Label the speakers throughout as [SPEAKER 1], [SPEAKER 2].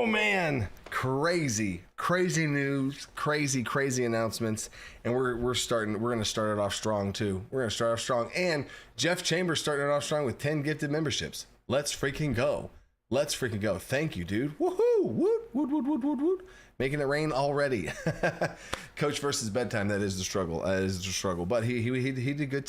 [SPEAKER 1] Oh man, crazy news, crazy announcements, and we're going to start it off strong too. We're going to start off strong, and Jeff Chambers starting it off strong with 10 gifted memberships. Let's freaking go. Thank you, dude. Woohoo! Woot. Making it rain already. Coach versus bedtime. That is the struggle. But he did good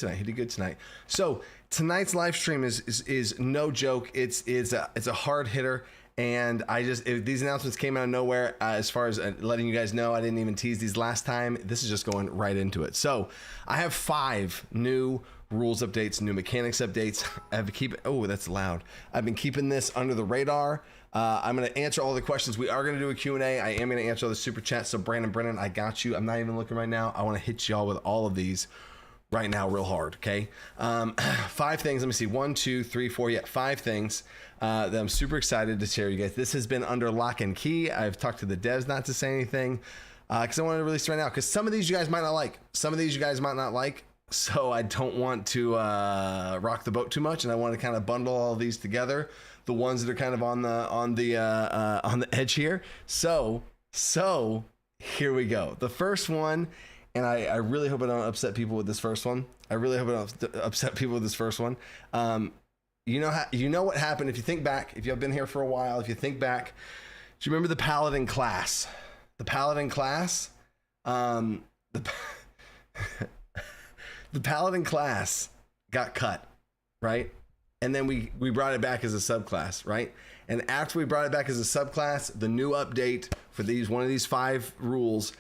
[SPEAKER 1] tonight. So tonight's live stream is no joke. It's a hard hitter. And these announcements came out of nowhere. As far as letting you guys know, I didn't even tease these last time. This is just going right into it. So I have 5 new rules updates, new mechanics updates. That's loud. I've been keeping this under the radar. I'm going to answer all the questions. We are going to do a Q&A. I am going to answer all the super chats. So Brandon, Brennan, I got you. I'm not even looking right now. I want to hit y'all with all of these right now real hard. Okay. 5 things. Let me see. 1, 2, 3, 4. Yeah. 5 things that I'm super excited to share you guys. This has been under lock and key. I've talked to the devs not to say anything because I want to release it right now, because some of these you guys might not like. So I don't want to rock the boat too much, and I want to kind of bundle all of these together, the ones that are kind of on the edge here. So here we go. The first one, and I really hope I don't upset people with this first one. You know what happened if you think back, if you've been here for a while, if you think back, do you remember the Paladin class? The Paladin class got cut, right? And then we brought it back as a subclass, right? And after we brought it back as a subclass, the new update for one of these 5 rules,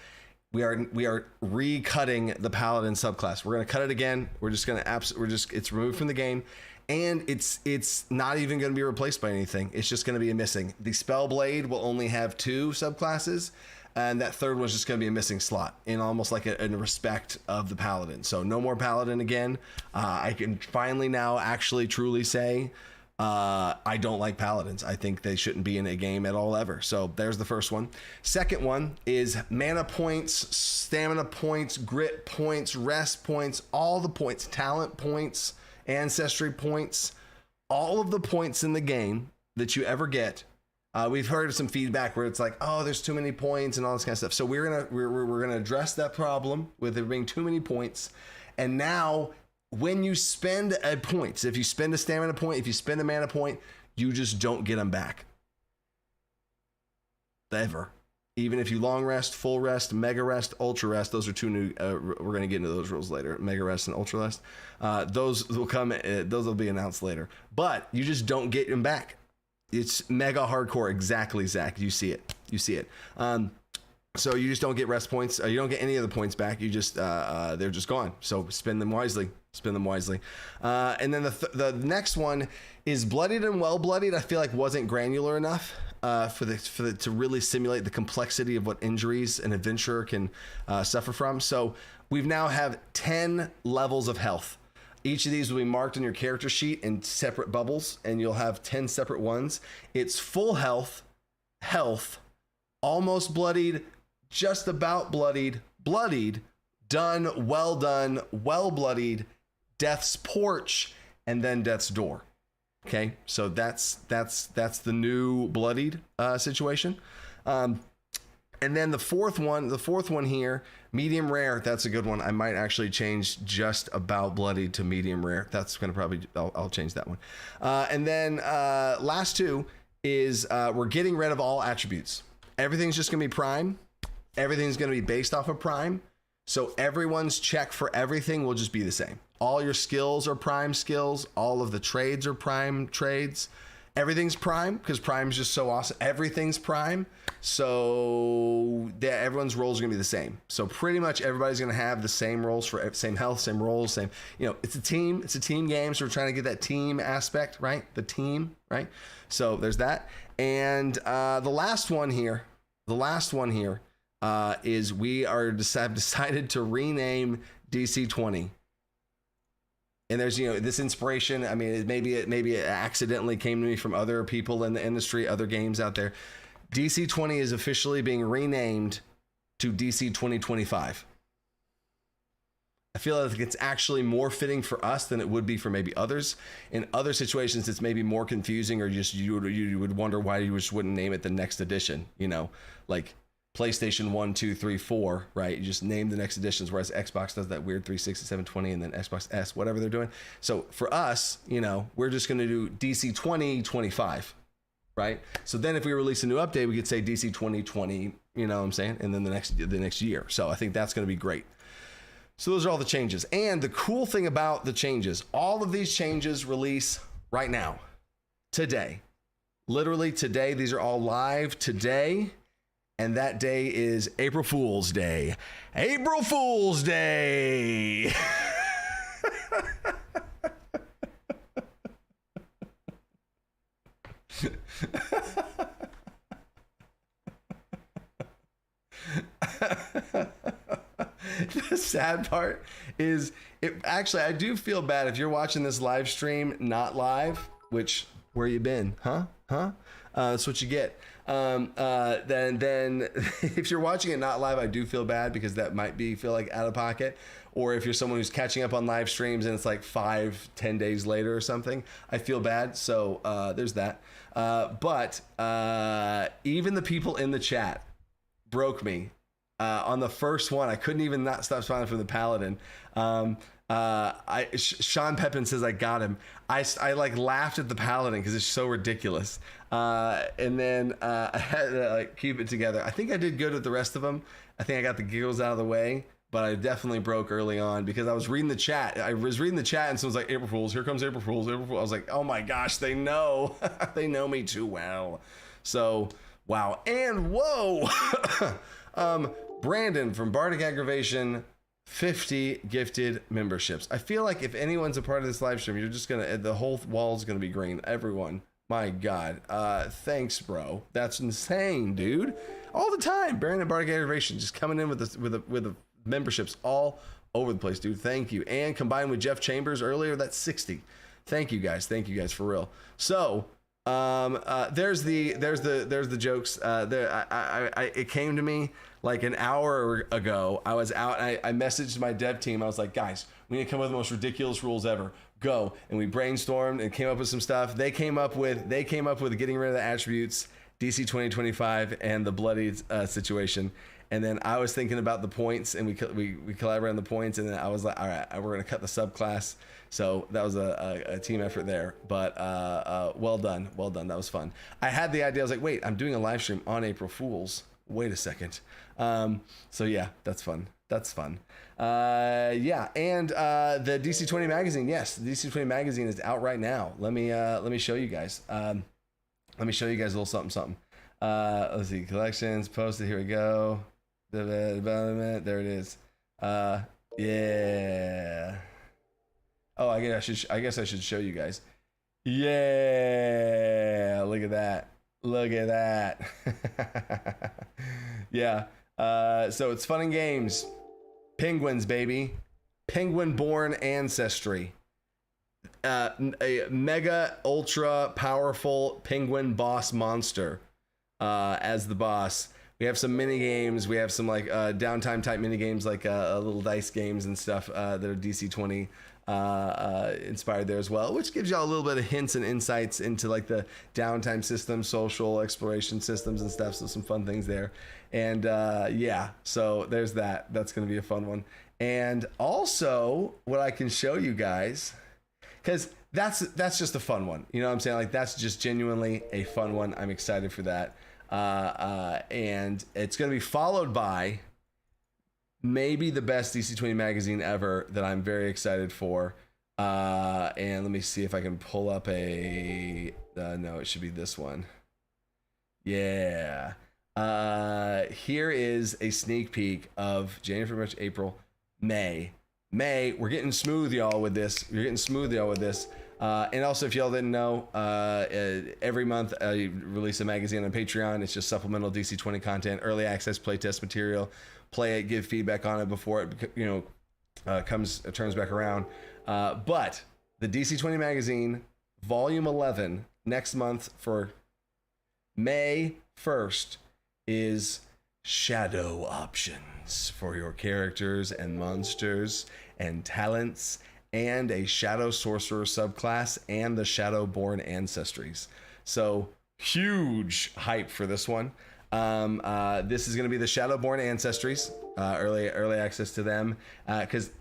[SPEAKER 1] we are recutting the Paladin subclass. We're going to cut it again. It's removed from the game, and it's not even going to be replaced by anything. It's just going to be a missing. The Spellblade will only have 2 subclasses, and that third one's just going to be a missing slot in almost like a respect of the Paladin. So no more Paladin again. I can finally now actually truly say I don't like Paladins. I think they shouldn't be in a game at all ever. So there's the first one. Second one is mana points, stamina points, grit points, rest points, all the points, talent points, ancestry points, all of the points in the game that you ever get. We've heard some feedback where it's like, oh, there's too many points and all this kind of stuff. So we're gonna address that problem with there being too many points. And now, when you spend a point, so if you spend a stamina point, if you spend a mana point, you just don't get them back. Ever. Even if you long rest, full rest, mega rest, ultra rest, those are 2 new. We're going to get into those rules later. Mega rest and ultra rest. Those will come. Those will be announced later. But you just don't get them back. It's mega hardcore. Exactly, Zack. You see it. So you just don't get rest points. You don't get any of the points back. You just they're just gone. So spend them wisely. And then the next one is Bloodied and Well Bloodied. I feel like wasn't granular enough to really simulate the complexity of what injuries an adventurer can suffer from. So we've now have 10 levels of health. Each of these will be marked on your character sheet in separate bubbles, and you'll have 10 separate ones. It's full health, almost bloodied, just about bloodied, done, well bloodied, death's porch, and then death's door. Okay, so that's the new bloodied situation. And then the fourth one here, medium rare. That's a good one. I might actually change just about bloodied to medium rare. That's going to I'll change that one. And then last 2 is we're getting rid of all attributes. Everything's just going to be prime. Everything's going to be based off of prime. So everyone's check for everything will just be the same. All your skills are prime skills. All of the trades are prime trades. Everything's prime because prime is just so awesome. Everything's prime. So everyone's roles are going to be the same. So pretty much everybody's going to have the same roles for same health, same roles, same, it's a team game. So we're trying to get that team aspect, right? The team, right? So there's that. And the last one here is we have decided to rename DC20. And there's, this inspiration. I mean, maybe it accidentally came to me from other people in the industry, other games out there. DC20 is officially being renamed to DC2025. I feel like it's actually more fitting for us than it would be for maybe others. In other situations, it's maybe more confusing, or just you would wonder why you just wouldn't name it the next edition, you know, like PlayStation 1, 2, 3, 4, right? You just name the next editions, whereas Xbox does that weird 360, 720, and then Xbox S, whatever they're doing. So for us, you know, we're just going to do DC20 25, right? So then if we release a new update, we could say DC20 20, you know what I'm saying? And then the next year. So I think that's going to be great. So those are all the changes. And the cool thing about the changes, all of these changes release right now, today, literally today. These are all live today. And that day is April Fool's Day. April Fool's Day. The sad part is, actually, I do feel bad if you're watching this live stream not live, which, where you been? Huh? That's what you get. Then if you're watching it not live, I do feel bad, because that might feel like out of pocket. Or if you're someone who's catching up on live streams and it's like 5-10 days later or something, I feel bad. So there's that. But even the people in the chat broke me. On the first one, I couldn't even not stop smiling from the Paladin. Sean Pepin says I got him. I like laughed at the Paladin because it's so ridiculous. And then I had to like keep it together. I think I did good with the rest of them. I think I got the giggles out of the way, but I definitely broke early on because I was reading the chat. And someone's like, April Fools, here comes April Fools, April Fools. I was like, oh my gosh, they know. They know me too well. So, wow. And whoa. Brandon from Bardic Aggravation, 50 gifted memberships. I feel like if anyone's a part of this live stream, you're just gonna, the whole wall's gonna be green. Everyone, my God. Thanks, bro. That's insane, dude. All the time, Brandon Bardic Aggravation just coming in with the memberships all over the place, dude. Thank you. And combined with Jeff Chambers earlier, that's 60. Thank you guys for real. So there's the jokes. It came to me like an hour ago. I was out. I messaged my dev team. I was like, guys, we need to come up with the most ridiculous rules ever. Go. And we brainstormed and came up with some stuff. They came up with getting rid of the attributes, DC20 25, and the bloody situation. And then I was thinking about the points, and we collaborated on the points. And then I was like, all right, we're gonna cut the subclass. So that was a team effort there. But well done. That was fun. I had the idea. I was like, wait, I'm doing a live stream on April Fools. Wait a second. So yeah, that's fun. Yeah, and the DC20 magazine. Yes, the DC20 magazine is out right now. Let me show you guys. Let me show you guys a little something. Let's see, collections posted. Here we go. There it is. Yeah. Oh, I guess I should show you guys. Yeah, look at that. Yeah. So it's fun and games. Penguins, baby. Penguin-born ancestry. A mega ultra powerful penguin boss monster as the boss. We have some mini games. We have some like downtime type mini games, like little dice games and stuff that are DC20 inspired there as well, which gives y'all a little bit of hints and insights into like the downtime system, social exploration systems and stuff. So some fun things there. And yeah, so there's that. That's going to be a fun one. And also what I can show you guys, because that's just a fun one. You know what I'm saying? Like that's just genuinely a fun one. I'm excited for that. And it's going to be followed by maybe the best DC20 magazine ever that I'm very excited for. And let me see if I can pull up no, it should be this one. Yeah. Here is a sneak peek of January, February, March, April, May. We're getting smooth, y'all, with this. And also, if y'all didn't know, every month I release a magazine on Patreon. It's just supplemental DC20 content, early access playtest material. Play it, give feedback on it before it, turns back around. But the DC20 magazine, volume 11, next month for May 1st is shadow options for your characters and monsters and talents, and a shadow sorcerer subclass, and the shadowborn ancestries. So huge hype for this one. This is going to be the shadowborn ancestries, early access to them, because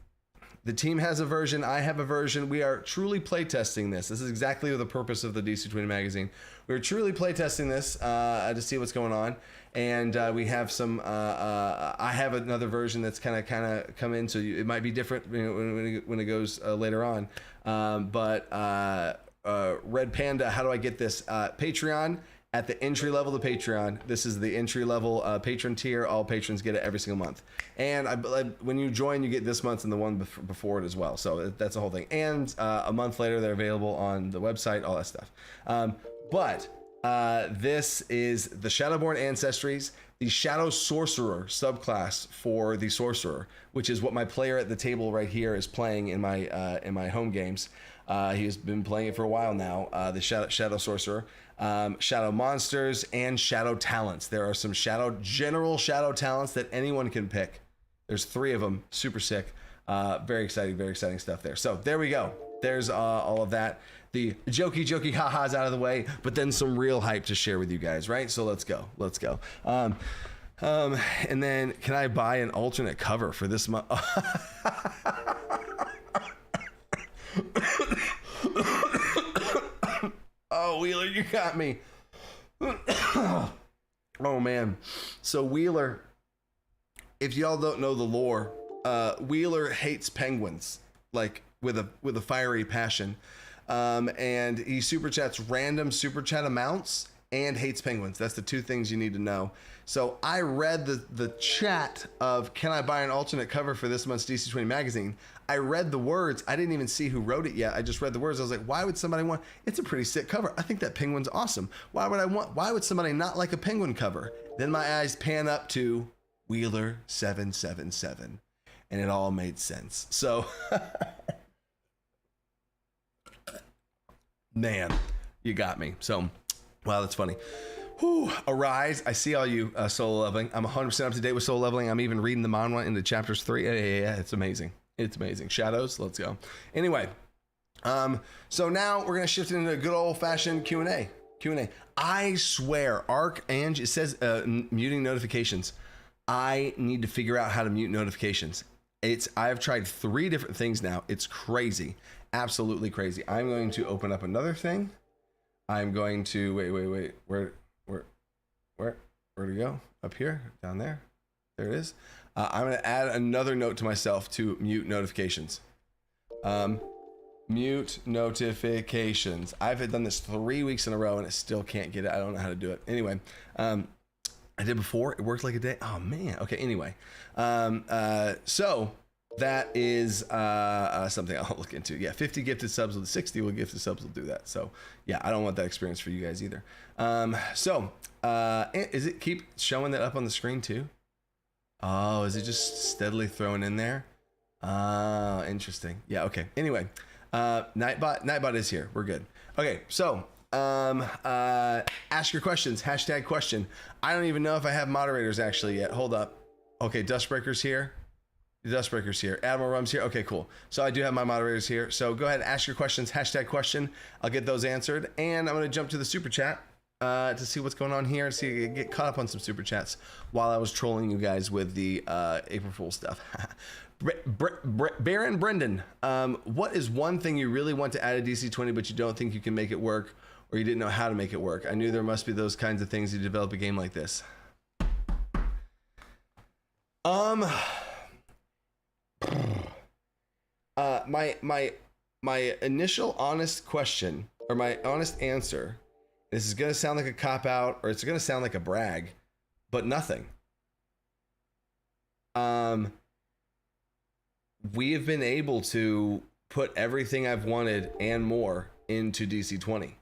[SPEAKER 1] the team has a version, I have a version. We are truly playtesting this. This is exactly the purpose of the DC20 magazine. We're truly playtesting this to see what's going on. And we have some, I have another version that's kind of come in, so it might be different when it goes later on. Red Panda, how do I get this? Patreon. At the entry level of the Patreon, this is the entry level patron tier. All patrons get it every single month. And when you join, you get this month and the one before it as well. So that's the whole thing. And a month later, they're available on the website, all that stuff. This is the Shadowborn Ancestries, the Shadow Sorcerer subclass for the Sorcerer, which is what my player at the table right here is playing in my home games. He has been playing it for a while now. The Shadow Sorcerer, Shadow Monsters, and Shadow Talents. There are some general Shadow Talents that anyone can pick. There's 3 of them. Super sick. Very exciting stuff there. So there we go. There's all of that. The jokey ha-ha's out of the way, but then some real hype to share with you guys, right? So let's go. And then can I buy an alternate cover for this month? Oh, Wheeler, you got me. Oh man. So Wheeler, if y'all don't know the lore, Wheeler hates penguins, like with a fiery passion. And he super chats random super chat amounts and hates penguins. That's the 2 things you need to know. So I read the chat of, can I buy an alternate cover for this month's DC20 magazine? I read the words. I didn't even see who wrote it yet. I just read the words. I was like, why would somebody want? It's a pretty sick cover. I think that penguin's awesome. Why would somebody not like a penguin cover? Then my eyes pan up to Wheeler 777, and it all made sense. So, man, you got me. So, wow, that's funny. Whew, Arise. I see all you solo leveling. I'm 100% up to date with solo leveling. I'm even reading the manhwa into chapters 3. Yeah, it's amazing. It's amazing. Shadows, let's go. Anyway, so now we're gonna shift into a good old fashioned Q&A. I swear, Archange, it says muting notifications. I need to figure out how to mute notifications. I've tried 3 different things now. It's crazy, absolutely crazy. I'm going to open up another thing. I'm going to wait. Where to go? Up here, down there. There it is. I'm going to add another note to myself to mute notifications. Mute notifications. I've done this 3 weeks in a row and it still can't get it. I don't know how to do it. Anyway, I did before. It worked like a day. Oh man. Okay. Anyway, so that is something I'll look into. Yeah, 50 gifted subs with 60 gifted subs will do that. So yeah, I don't want that experience for you guys either. Is it keep showing that up on the screen too? Oh, is it just steadily thrown in there? Oh, interesting. Yeah, okay. Anyway, Nightbot is here. We're good. Okay, so ask your questions. Hashtag question. I don't even know if I have moderators actually yet. Hold up. Okay, Dustbreaker's here. Dustbreaker's here. Admiral Rum's here. Okay, cool. So I do have my moderators here. So go ahead and ask your questions. Hashtag question. I'll get those answered. And I'm going to jump to the super chat to see what's going on here. See, get caught up on some super chats while I was trolling you guys with the April Fool stuff. Baron Brendan, what is one thing you really want to add to DC20 but you don't think you can make it work, or you didn't know how to make it work? I knew there must be those kinds of things to develop a game like this. My initial honest question, or my honest answer, this is going to sound like a cop-out, or it's going to sound like a brag, but nothing. We have been able to put everything I've wanted and more into DC20.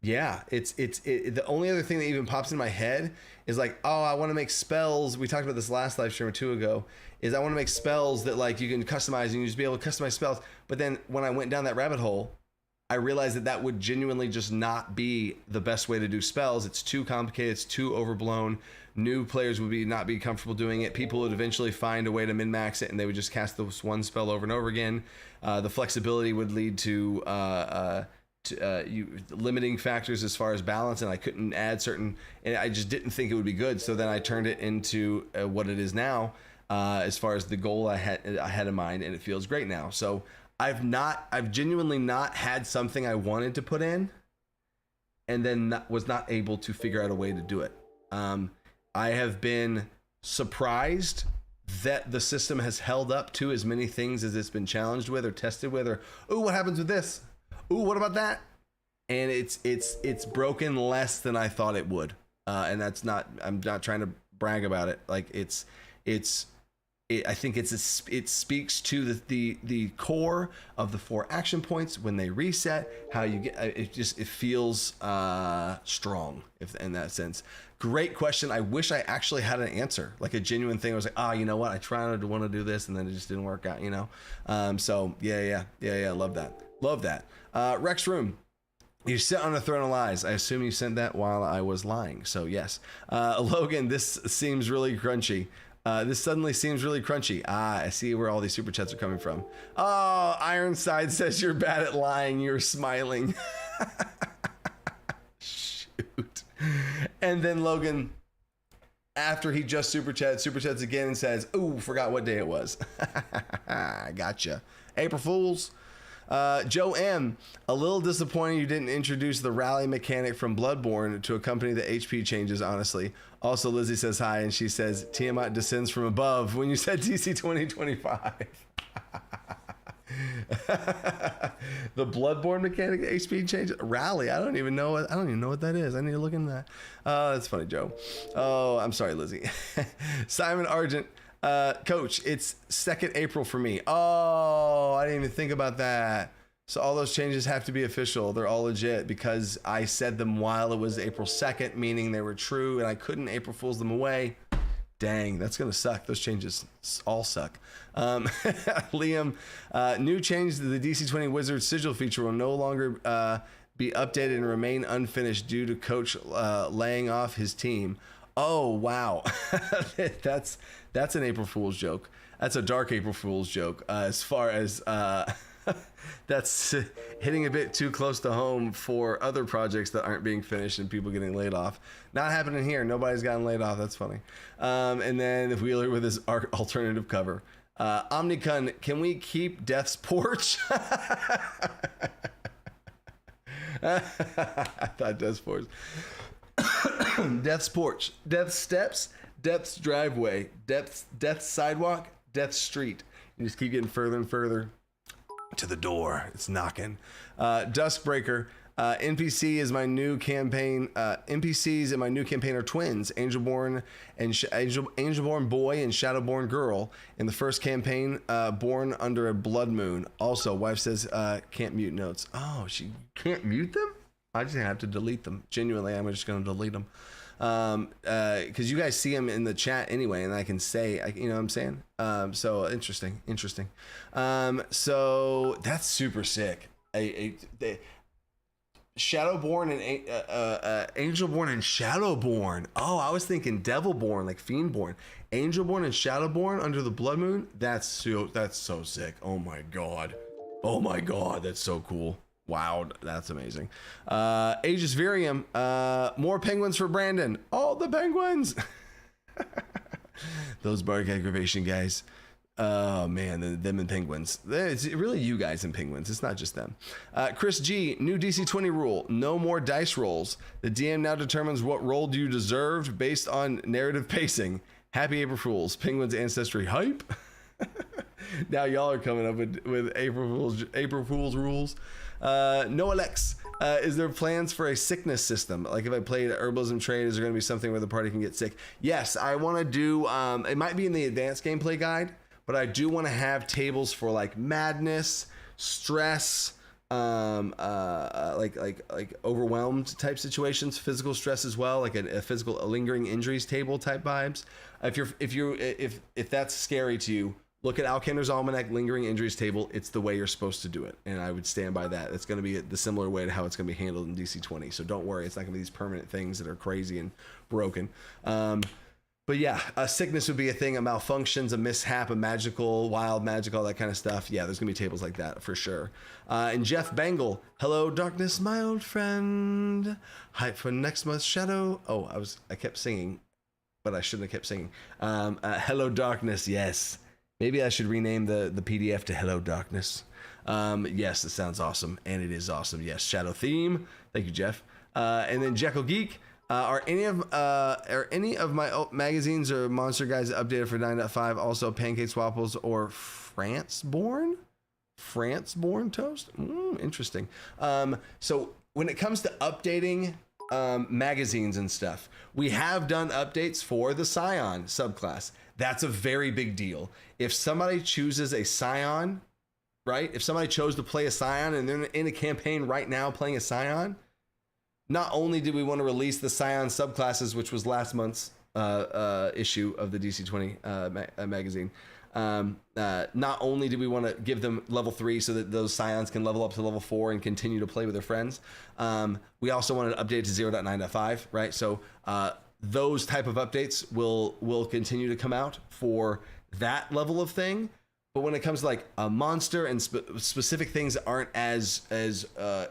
[SPEAKER 1] Yeah, the only other thing that even pops in my head is like, oh, I want to make spells. We talked about this last live stream or 2 ago. Is I want to make spells that like you can customize and you just be able to customize spells. But then when I went down that rabbit hole, I realized that would genuinely just not be the best way to do spells. It's too complicated. It's too overblown. New players would not be comfortable doing it. People would eventually find a way to min-max it, and they would just cast this one spell over and over again. The flexibility would lead to limiting factors as far as balance, and I couldn't add certain, and I just didn't think it would be good. So then I turned it into what it is now, as far as the goal I had in mind, and it feels great now. So I've genuinely not had something I wanted to put in, and then was not able to figure out a way to do it. I have been surprised that the system has held up to as many things as it's been challenged with or tested with, or, ooh, what happens with this? Ooh, what about that? And it's broken less than I thought it would. And that's not, I'm not trying to brag about it. Like I think it speaks to the core of the 4 action points when they reset, how you get, it feels strong, if in that sense. Great question. I wish I actually had an answer, like a genuine thing. I was like, you know what? I tried to want to do this and then it just didn't work out, you know? So yeah. Love that. Rex Room. You sit on a throne of lies. I assume you sent that while I was lying. So yes. Logan, this seems really crunchy. This suddenly seems really crunchy. I see where all these super chats are coming from. Oh, Ironside says you're bad at lying. You're smiling. Shoot. And then Logan, after he just super chats again and says, "Ooh, forgot what day it was." I gotcha. April Fools. Joe M, a little disappointed you didn't introduce the rally mechanic from Bloodborne to accompany the HP changes, honestly. Also, Lizzie says hi, and she says, Tiamat descends from above when you said DC 2025. The Bloodborne mechanic HP change rally. I don't even know what that is. I need to look into that. That's funny, Joe. Oh, I'm sorry, Lizzie. Simon Argent. Coach, it's 2nd April for me. Oh, I didn't even think about that. So all those changes have to be official. They're all legit because I said them while it was April 2nd, meaning they were true, and I couldn't April Fool's them away. Dang, that's going to suck. Those changes all suck. Liam, new change to the DC20 Wizard sigil feature will no longer be updated and remain unfinished due to Coach laying off his team. Oh, wow. That's an April Fool's joke. That's a dark April Fool's joke. As far as that's hitting a bit too close to home for other projects that aren't being finished and people getting laid off. Not happening here. Nobody's gotten laid off. That's funny. And then Wheeler with his alternative cover. Omnicon, can we keep Death's Porch? I thought Death's Porch. Death's Porch, Death's Steps, Death's Driveway, Death's Sidewalk, Death's Street. You just keep getting further and further to the door. It's knocking. Duskbreaker, NPC is my new campaign. NPCs in my new campaign are twins, Angelborn and Angelborn boy and Shadowborn girl. In the first campaign, born under a blood moon. Also, wife says can't mute notes. Oh, she can't mute them? I just have to delete them. Genuinely, I'm just going to delete them. Because you guys see them in the chat anyway, and I can say, you know what I'm saying? So interesting. So that's super sick. Shadowborn and Angelborn and Shadowborn. Oh, I was thinking Devilborn, like Fiendborn. Angelborn and Shadowborn under the blood moon. That's so sick. Oh my god, that's so cool. Wow, that's amazing. Aegis Virium, more penguins for Brandon. All the penguins. Those bark aggravation guys. Oh man, them and penguins. It's really you guys and penguins. It's not just them. Chris G, new DC20 rule. No more dice rolls. The DM now determines what roll you deserved based on narrative pacing. Happy April Fools. Penguins ancestry hype. Now y'all are coming up with April Fool's rules. No Alex, is there plans for a sickness system? Like if I played herbalism trade, is there going to be something where the party can get sick? Yes, I want to do, it might be in the advanced gameplay guide, but I do want to have tables for like madness, stress, like overwhelmed type situations, physical stress as well, like a physical lingering injuries table type vibes. If that's scary to you, Look at Alkander's Almanac Lingering Injuries table. It's the way you're supposed to do it, and I would stand by that. It's going to be the similar way to how it's going to be handled in DC20. So don't worry, it's not going to be these permanent things that are crazy and broken. But yeah, a sickness would be a thing, a malfunctions, a mishap, a magical, wild magic, all that kind of stuff. Yeah, there's going to be tables like that for sure. And Jeff Bangle, hello, darkness, my old friend. Hype for next month's shadow. Oh, I kept singing, but I shouldn't have kept singing. Hello, darkness, yes. Maybe I should rename the PDF to Hello, Darkness. Yes, it sounds awesome, and it is awesome. Yes, Shadow theme. Thank you, Jeff. And then Jekyll Geek. Are any of my magazines or Monster Guides updated for 9.5? Also, Pancake Swapples or France-born toast? Interesting. So when it comes to updating magazines and stuff, we have done updates for the Scion subclass. That's a very big deal. If somebody chooses a Scion, right? If somebody chose to play a Scion and they're in a campaign right now playing a Scion, not only did we want to release the Scion subclasses, which was last month's issue of the DC20 magazine, not only did we want to give them level 3 so that those Scions can level up to level 4 and continue to play with their friends, we also wanted to update to 0.9.5, right? So those type of updates will continue to come out for that level of thing. But when it comes to like a monster and specific things that aren't as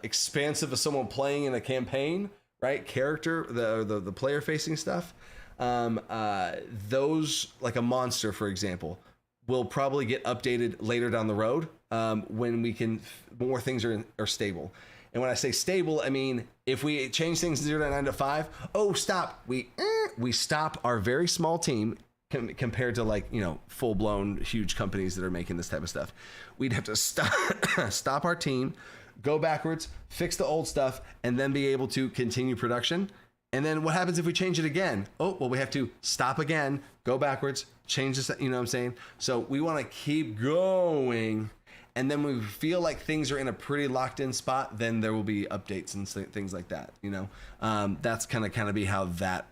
[SPEAKER 1] expansive as someone playing in a campaign, right? Character, the player facing stuff, those, like a monster, for example, will probably get updated later down the road when more things are stable. And when I say stable, I mean, if we change things to 0.9.5, oh, stop. We stop our very small team compared to, like, you know, full-blown huge companies that are making this type of stuff. We'd have to stop our team, go backwards, fix the old stuff, and then be able to continue production. And then what happens if we change it again? Oh, well, we have to stop again, go backwards, change this, you know what I'm saying? So we want to keep going. And then when we feel like things are in a pretty locked in spot, then there will be updates and things like that, you know? That's kind of be how that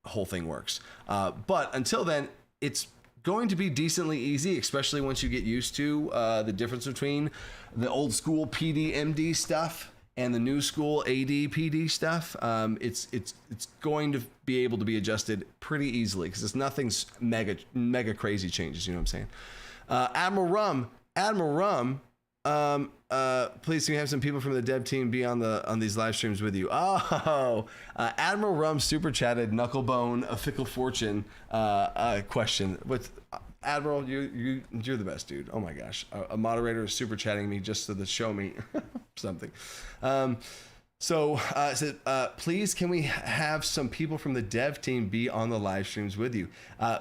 [SPEAKER 1] whole thing works. But until then, it's going to be decently easy, especially once you get used to the difference between the old school PD MD stuff and the new school AD PD stuff. It's going to be able to be adjusted pretty easily because it's nothing's mega crazy changes. You know what I'm saying? Admiral Rum, please can we have some people from the dev team be on these live streams with you? Admiral Rum super chatted Knucklebone a Fickle Fortune question. With Admiral, you're the best, dude. Oh my gosh, a moderator is super chatting me just to show me something. Please can we have some people from the dev team be on the live streams with you?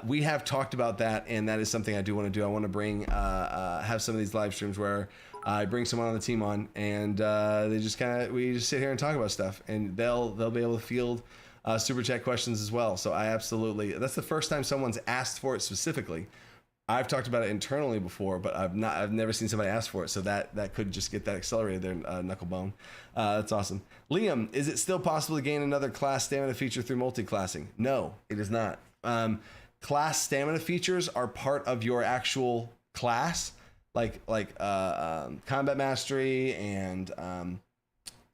[SPEAKER 1] We have talked about that, and that is something I do want to do. I want to bring have some of these live streams where I bring someone on the team on, and we just sit here and talk about stuff, and they'll be able to field super chat questions as well. So that's the first time someone's asked for it specifically. I've talked about it internally before, but I've never seen somebody ask for it. So that could just get that accelerated there, Knucklebone. That's awesome. Liam, is it still possible to gain another class stamina feature through multi-classing? No, it is not. Class stamina features are part of your actual class, like combat mastery and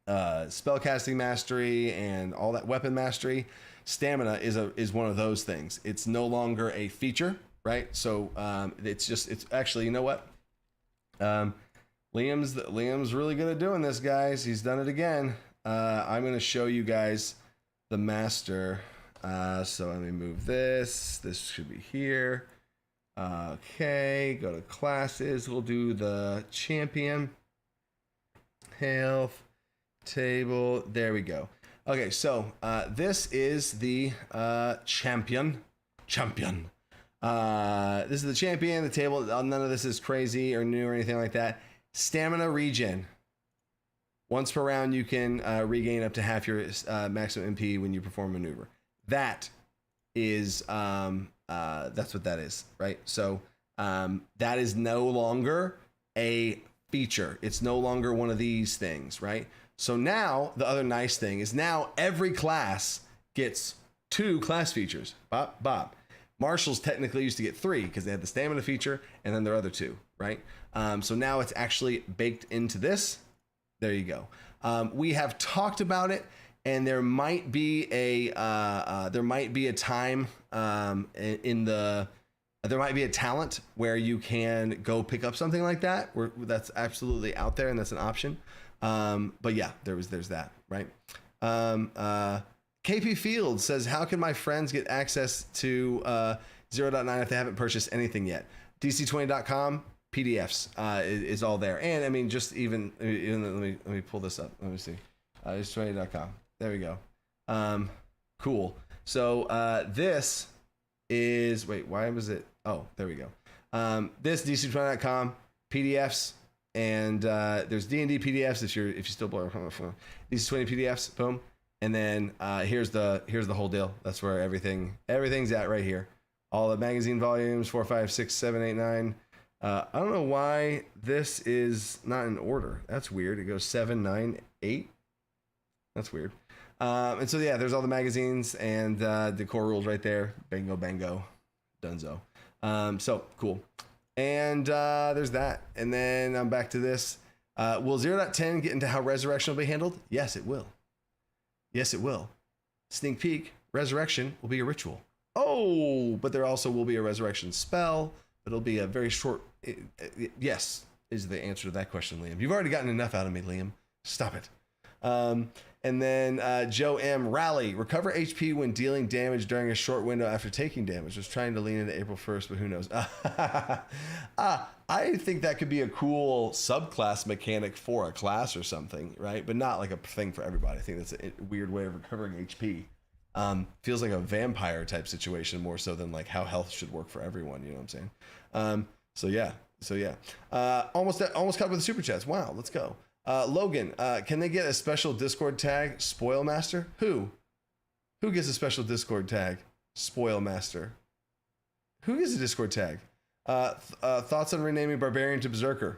[SPEAKER 1] spellcasting mastery and all that weapon mastery. Stamina is one of those things. It's no longer a feature. Right, so it's actually, you know what? Liam's really good at doing this, guys. He's done it again. I'm going to show you guys the master. So let me move this. This should be here. Okay, go to classes. We'll do the champion health table. There we go. Okay, so this is the champion. This is the champion, the table. None of this is crazy or new or anything like that. Stamina regen. Once per round, you can regain up to half your maximum MP when you perform a maneuver. That is, that's what that is, right? So that is no longer a feature. It's no longer one of these things, right? So now the other nice thing is now every class gets 2 class features. Bob. Marshals technically used to get 3 because they had the stamina feature and then their other 2, right? So now it's actually baked into this. There you go. We have talked about it, and there might be a time there might be a talent where you can go pick up something like that. That's absolutely out there, and that's an option. But yeah, there's that, right? KP Field says, how can my friends get access to 0.9 if they haven't purchased anything yet? DC20.com PDFs is all there. And I mean, just even let me pull this up. Let me see. DC20.com. There we go. Cool. So this is, wait, why was it? Oh, there we go. This DC20.com PDFs, and there's D&D PDFs if you still blow from the phone. DC20 PDFs, boom. And then here's the whole deal. That's where everything's at right here. All the magazine volumes, 4, 5, 6, 7, 8, 9. I don't know why this is not in order. That's weird. It goes 7, 9, 8. That's weird. And so yeah, there's all the magazines and the core rules right there. Bingo, bango, dunzo. So cool. And there's that. And then I'm back to this. Will 0.10 get into how resurrection will be handled? Yes, it will. Yes, it will. Sneak peek, resurrection will be a ritual. Oh, but there also will be a resurrection spell. It'll be a very short. Yes, is the answer to that question, Liam. You've already gotten enough out of me, Liam. Stop it. And then Joe M. Rally, recover HP when dealing damage during a short window after taking damage. Was trying to lean into April 1st, but who knows? I think that could be a cool subclass mechanic for a class or something, right? But not like a thing for everybody. I think that's a weird way of recovering HP. Feels like a vampire type situation more so than like how health should work for everyone. You know what I'm saying? So yeah. Almost caught with the super chats. Wow, let's go. Logan, can they get a special Discord tag? Spoilmaster? Who gets a special Discord tag? Spoilmaster. Who gets a Discord tag? Thoughts on renaming Barbarian to Berserker?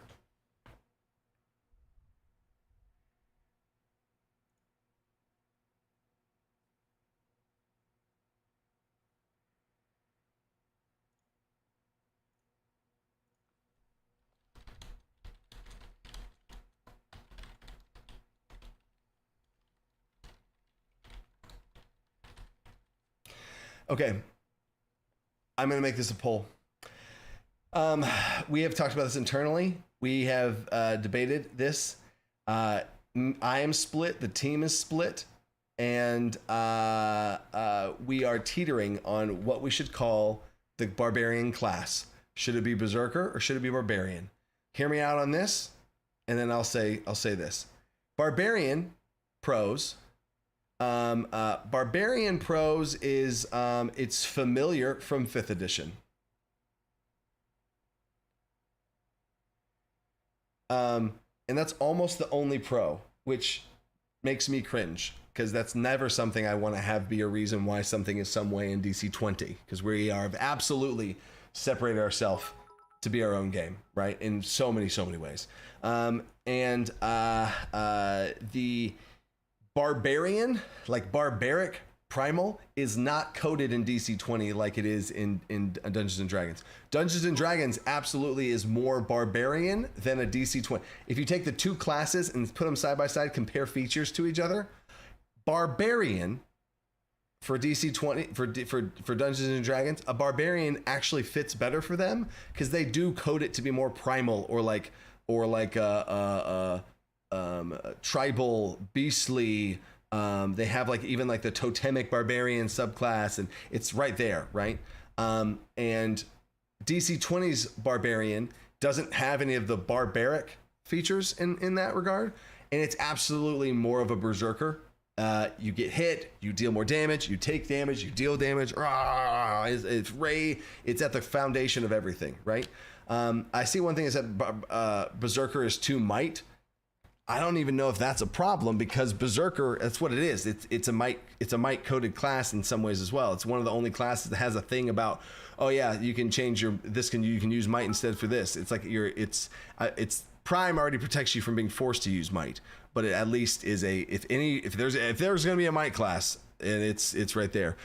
[SPEAKER 1] Okay, I'm going to make this a poll. We have talked about this internally. We have debated this. I am split. The team is split. And we are teetering on what we should call the barbarian class. Should it be Berserker or should it be Barbarian? Hear me out on this, and then I'll say this. Barbarian pros. Barbarian Pros is it's familiar from 5th edition. And that's almost the only pro, which makes me cringe because that's never something I want to have be a reason why something is some way in DC20, because we are absolutely separated ourselves to be our own game, right? In so many ways. The Barbarian, like barbaric primal, is not coded in DC20 like it is in Dungeons and Dragons. Dungeons and Dragons absolutely is more barbarian than a DC20. If you take the two classes and put them side by side, compare features to each other, barbarian for DC20 for Dungeons and Dragons, a barbarian actually fits better for them because they do code it to be more primal or like tribal, beastly. They have like even like the totemic barbarian subclass, and it's right there, right? And DC20's barbarian doesn't have any of the barbaric features in that regard, and it's absolutely more of a berserker. You get hit, you deal more damage, you take damage, you deal damage. It's at the foundation of everything, right? I see one thing is that berserker is 2 might. I don't even know if that's a problem because Berserker, that's what it is. It's a might coded class in some ways as well. It's one of the only classes that has a thing about, oh yeah, you can change you can use might instead for this. It's like it's Prime already protects you from being forced to use might, but it at least is if there's going to be a might class, and it's right there.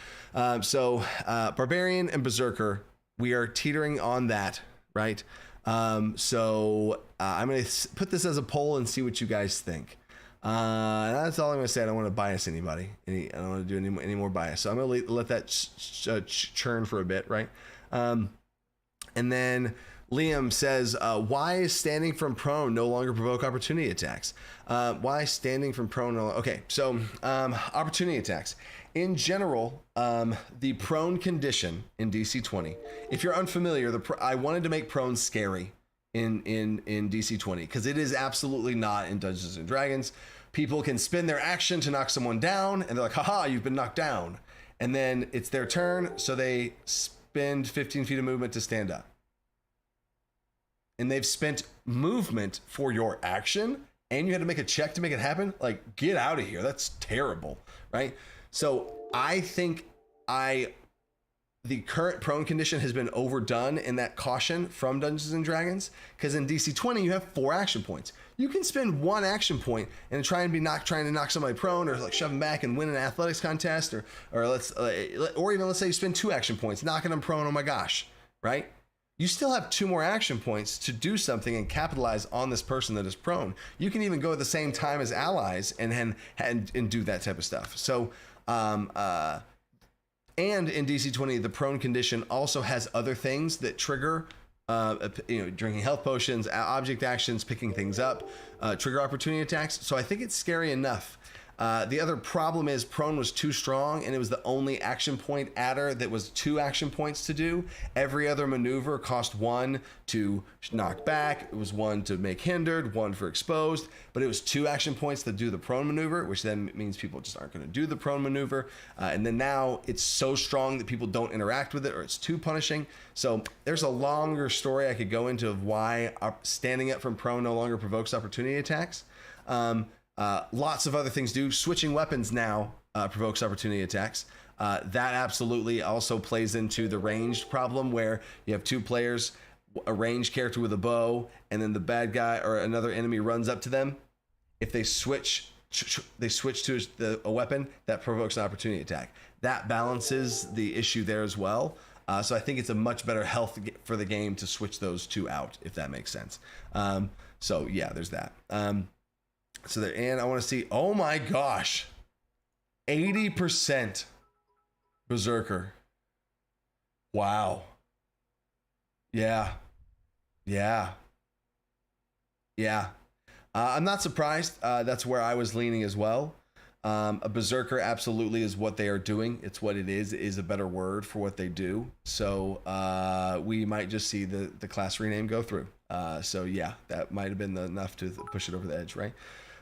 [SPEAKER 1] So Barbarian and Berserker, we are teetering on that, right? So I'm going to put this as a poll and see what you guys think. That's all I'm going to say. I don't want to bias anybody. I don't want to do any more bias. So I'm going to let that churn for a bit, right? And then Liam says, why is standing from prone no longer provoke opportunity attacks? Why standing from prone? Okay, so opportunity attacks. In general, the prone condition in DC20, if you're unfamiliar, I wanted to make prone scary in DC20 because it is absolutely not in Dungeons and Dragons. People can spend their action to knock someone down, and they're like, haha, you've been knocked down. And then it's their turn, so they spend 15 feet of movement to stand up. And they've spent movement for your action, and you had to make a check to make it happen. Like, get out of here. That's terrible, right? So I think the current prone condition has been overdone in that caution from Dungeons and Dragons, because in DC20 you have 4 action points. You can spend 1 action point and trying to knock somebody prone, or like shove them back and win an athletics contest, or even let's say you spend 2 action points knocking them prone. Oh my gosh, right? You still have 2 more action points to do something and capitalize on this person that is prone. You can even go at the same time as allies and do that type of stuff. So, and in DC20, the prone condition also has other things that trigger, drinking health potions, object actions, picking things up, trigger opportunity attacks. So I think it's scary enough. The other problem is prone was too strong, and it was the only action point adder that was 2 action points to do. Every other maneuver cost 1 to knock back. It was 1 to make hindered, 1 for exposed, but it was 2 action points to do the prone maneuver, which then means people just aren't going to do the prone maneuver. And then now it's so strong that people don't interact with it, or it's too punishing. So there's a longer story I could go into of why standing up from prone no longer provokes opportunity attacks. Lots of other things do. Switching weapons now provokes opportunity attacks. That absolutely also plays into the ranged problem, where you have 2 players, a ranged character with a bow, and then the bad guy or another enemy runs up to them. If they switch to a weapon, that provokes an opportunity attack. That balances the issue there as well. So I think it's a much better health for the game to switch those 2 out, if that makes sense. So yeah, there's that. So there, and I want to see, oh my gosh, 80% Berserker. Wow. Yeah. I'm not surprised. That's where I was leaning as well. A Berserker absolutely is what they are doing. It's what it is a better word for what they do. So we might just see the class rename go through. So yeah, that might have been enough to push it over the edge, right?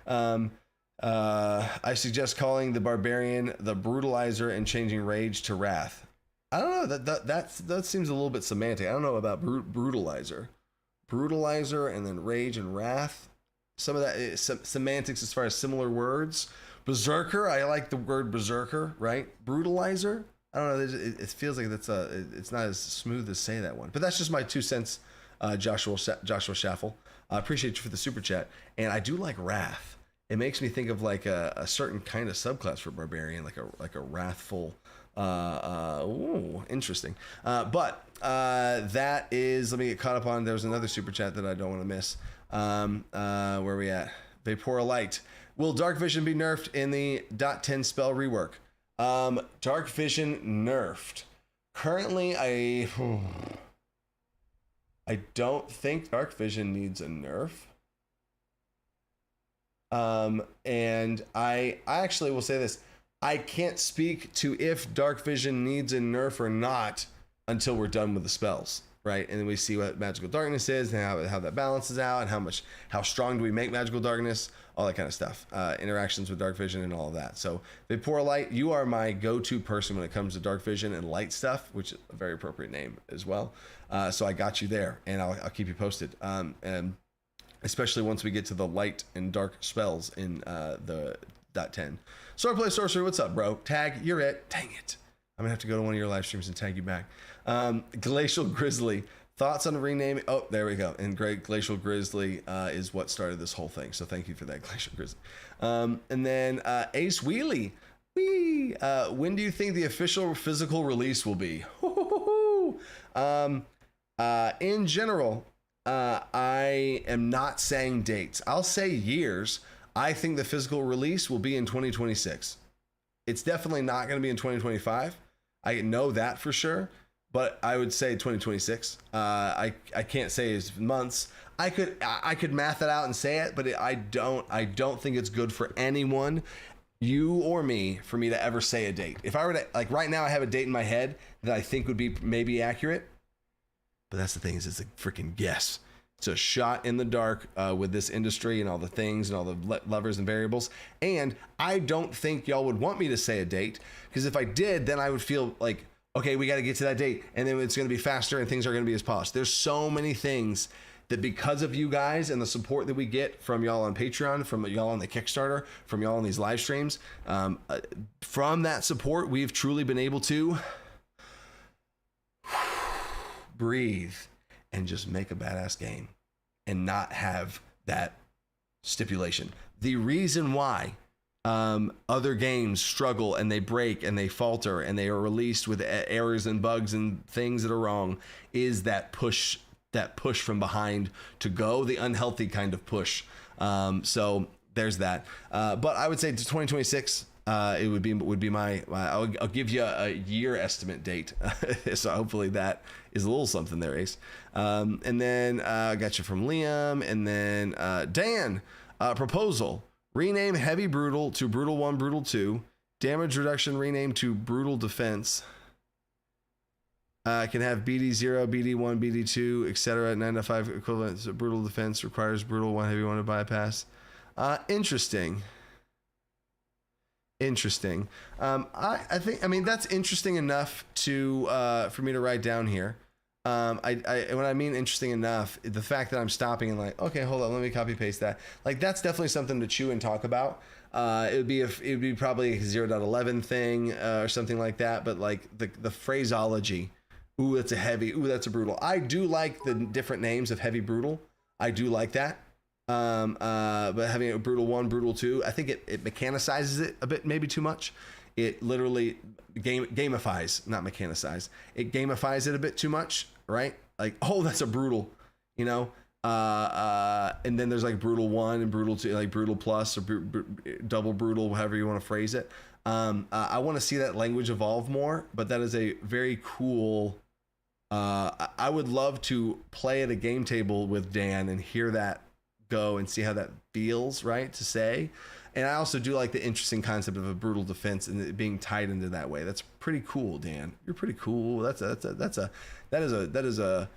[SPEAKER 1] I suggest calling the Barbarian the Brutalizer and changing Rage to Wrath. I don't know, that seems a little bit semantic. I don't know about Brutalizer and then Rage and Wrath. Some of that is semantics as far as similar words. Berserker, I like the word Berserker, right? Brutalizer, I don't know, it feels like it's not as smooth as say that one, but that's just my 2 cents. Joshua Schaffel, I appreciate you for the super chat. And I do like Wrath. It makes me think of like a certain kind of subclass for Barbarian, like a wrathful. Interesting. But that is. Let me get caught up on. There's another super chat that I don't want to miss. Where are we at? Vapora Light. Will Dark Vision be nerfed in the .10 spell rework? Dark Vision nerfed. Currently, I don't think Dark Vision needs a nerf. And I actually will say this. I can't speak to if Dark Vision needs a nerf or not until we're done with the spells, right? And then we see what Magical Darkness is and how that balances out, and how strong do we make Magical Darkness, all that kind of stuff. Interactions with Dark Vision and all of that. So Vapora Light, you are my go-to person when it comes to Dark Vision and light stuff, which is a very appropriate name as well. So I got you there, and I'll keep you posted. And especially once we get to the light and dark spells in the .10. Swordplay Sorcery, what's up, bro? Tag, you're it. Dang it. I'm gonna have to go to one of your live streams and tag you back. Glacial Grizzly, thoughts on renaming? Oh, there we go. And Glacial Grizzly is what started this whole thing. So thank you for that, Glacial Grizzly. And then Ace Wheelie, When do you think the official physical release will be? In general, I am not saying dates. I'll say years. I think the physical release will be in 2026. It's definitely not going to be in 2025. I know that for sure, but I would say 2026. I can't say it's months. I could math it out and say it, but I don't think it's good for anyone, you or me, for me to ever say a date. If I were to, like right now, I have a date in my head that I think would be maybe accurate, but that's the thing, is it's a freaking guess. It's a shot in the dark with this industry and all the things and all the levers and variables. And I don't think y'all would want me to say a date, because if I did, then I would feel like, okay, we got to get to that date, and then it's going to be faster and things are going to be as polished. There's so many things that, because of you guys and the support that we get from y'all on Patreon, from y'all on the Kickstarter, from y'all on these live streams, from that support, we've truly been able to breathe and just make a badass game and not have that stipulation. The reason why other games struggle and they break and they falter and they are released with errors and bugs and things that are wrong is that push from behind to go, the unhealthy kind of push. So there's that. But I would say to 2026, it would be my I'll give you a year estimate date. So hopefully that is a little something there, Ace. And then I got you from Liam, and then Dan, proposal: rename Heavy Brutal to Brutal 1, Brutal 2. Damage reduction rename to Brutal Defense. Can have BD0, BD1, BD2, etc. 9.5 equivalent. So Brutal Defense requires Brutal 1, Heavy 1 to bypass. Interesting. I think, I mean, that's interesting enough to for me to write down here. When I mean interesting enough, the fact that I'm stopping and like, okay, hold on, let me copy paste that. Like, that's definitely something to chew and talk about. It would be probably a 0.11 thing or something like that. But like the phraseology, ooh, that's a heavy, ooh, that's a brutal. I do like the different names of heavy, brutal. I do like that. But having a brutal 1, brutal 2, I think it mechanicizes it a bit, maybe too much. It literally gamifies, not mechanicize. It gamifies it a bit too much, right? Like, oh, that's a brutal, you know? And then there's like brutal 1 and brutal 2, like brutal plus or double brutal, however you want to phrase it. I want to see that language evolve more, but that is a very cool. I would love to play at a game table with Dan and hear that go and see how that feels, right, to say. And I also do like the interesting concept of a brutal defense and it being tied into that way. That's pretty cool, Dan. You're pretty cool. That is a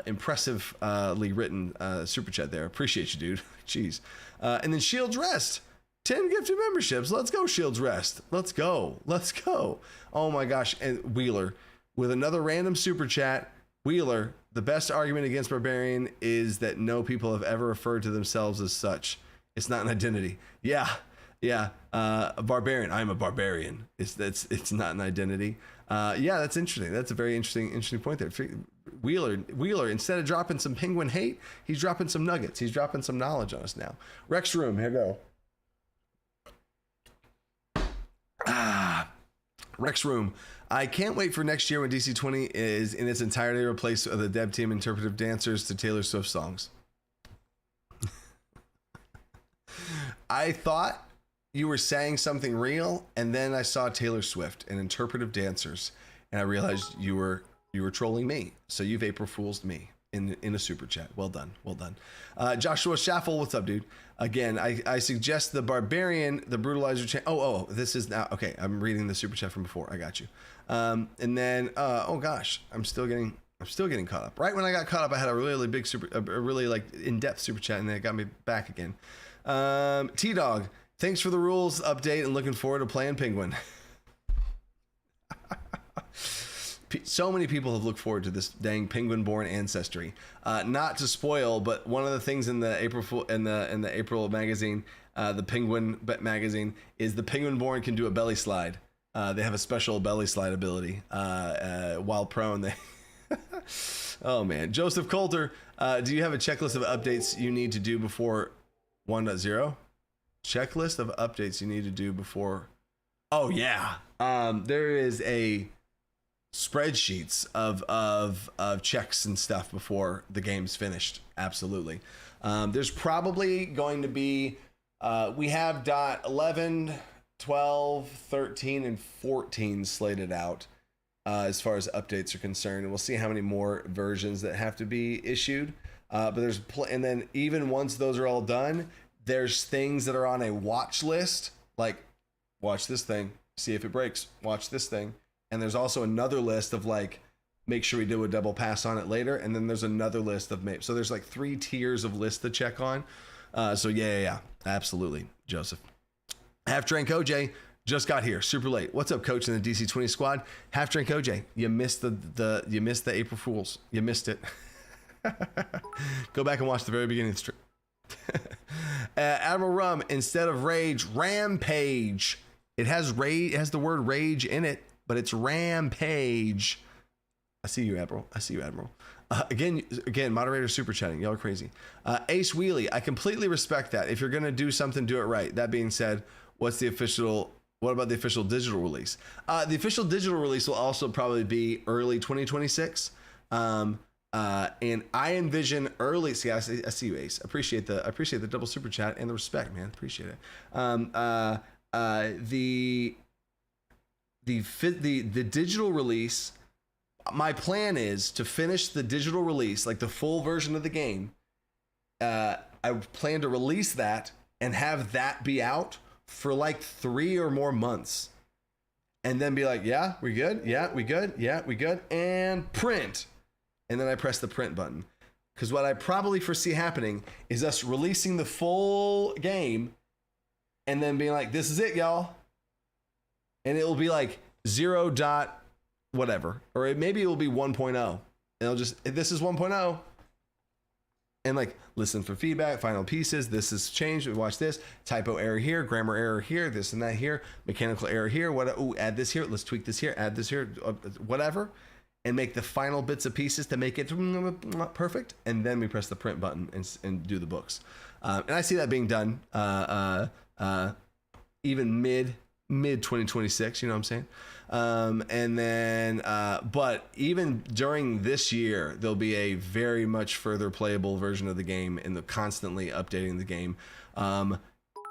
[SPEAKER 1] impressively written super chat there. Appreciate you, dude. Jeez. And then Shields Rest, 10 gifted memberships. Let's go, Shields Rest. Let's go. Oh my gosh. And Wheeler with another random super chat. Wheeler, the best argument against Barbarian is that no people have ever referred to themselves as such. It's not an identity. Yeah. A barbarian. I'm a barbarian. It's not an identity. Yeah, that's interesting. That's a very interesting point there. Wheeler, instead of dropping some penguin hate, he's dropping some nuggets. He's dropping some knowledge on us now. Rex Room, here we go. Rex Room. I can't wait for next year when DC20 is in its entirety replaced the dev team interpretive dancers to Taylor Swift songs. I thought you were saying something real, and then I saw Taylor Swift and interpretive dancers, and I realized you were trolling me. So you've April Fool's me in a super chat. Well done. Joshua Schaffel, what's up, dude? Again, I suggest the Barbarian, the Brutalizer. Oh, this is now okay. I'm reading the super chat from before. I got you. And then oh gosh, I'm still getting caught up. Right when I got caught up, I had a really big a really like in-depth super chat, and then it got me back again. T-Dog, thanks for the rules update and looking forward to playing Penguin. So many people have looked forward to this dang Penguin-born ancestry. Not to spoil, but one of the things in the April magazine, the Penguin magazine, is the Penguin-born can do a belly slide. They have a special belly slide ability while prone. Oh man, Joseph Coulter, do you have a checklist of updates you need to do before 1.0? Checklist of updates you need to do before. Oh yeah. There is a spreadsheets of checks and stuff before the game's finished. Absolutely. There's probably going to be we have dot 11, 12, 13, and 14 slated out as far as updates are concerned, and we'll see how many more versions that have to be issued. But there's and then even once those are all done, there's things that are on a watch list, like watch this thing, see if it breaks, watch this thing. And there's also another list of like, make sure we do a double pass on it later. And then there's another list of maybe. So there's like 3 tiers of lists to check on. So yeah, absolutely. Joseph. Half Drink OJ just got here super late. What's up, coach in the DC20 squad? Half Drink OJ, you missed the April Fools. You missed it. Go back and watch the very beginning of the stream. Admiral Rum, instead of rage, rampage. It has rage. It has the word rage in it, but it's rampage. I see you, Admiral. Again, moderator super chatting. Y'all are crazy. Ace Wheelie, I completely respect that. If you're gonna do something, do it right. That being said, what about the official digital release? The official digital release will also probably be early 2026. And I envision early. See, I see you, Ace. Appreciate the double super chat and the respect, man. Appreciate it. The digital release. My plan is to finish the digital release, like the full version of the game. I plan to release that and have that be out for like 3 or more months, and then be like, yeah, we good, yeah, we good, yeah, we good, and print. And then I press the print button, because what I probably foresee happening is us releasing the full game and then being like, this is it, y'all. And it will be like 0. Whatever, or maybe it will be 1.0, and it'll just, this is 1.0, and like listen for feedback, final pieces, this is changed, we watch this, typo error here, grammar error here, this and that here, mechanical error here, add this here, let's tweak this here, add this here, whatever, and make the final bits and pieces to make it perfect, and then we press the print button and do the books. And I see that being done even mid 2026, you know what I'm saying? And then, but even during this year, there'll be a very much further playable version of the game, and constantly updating the game.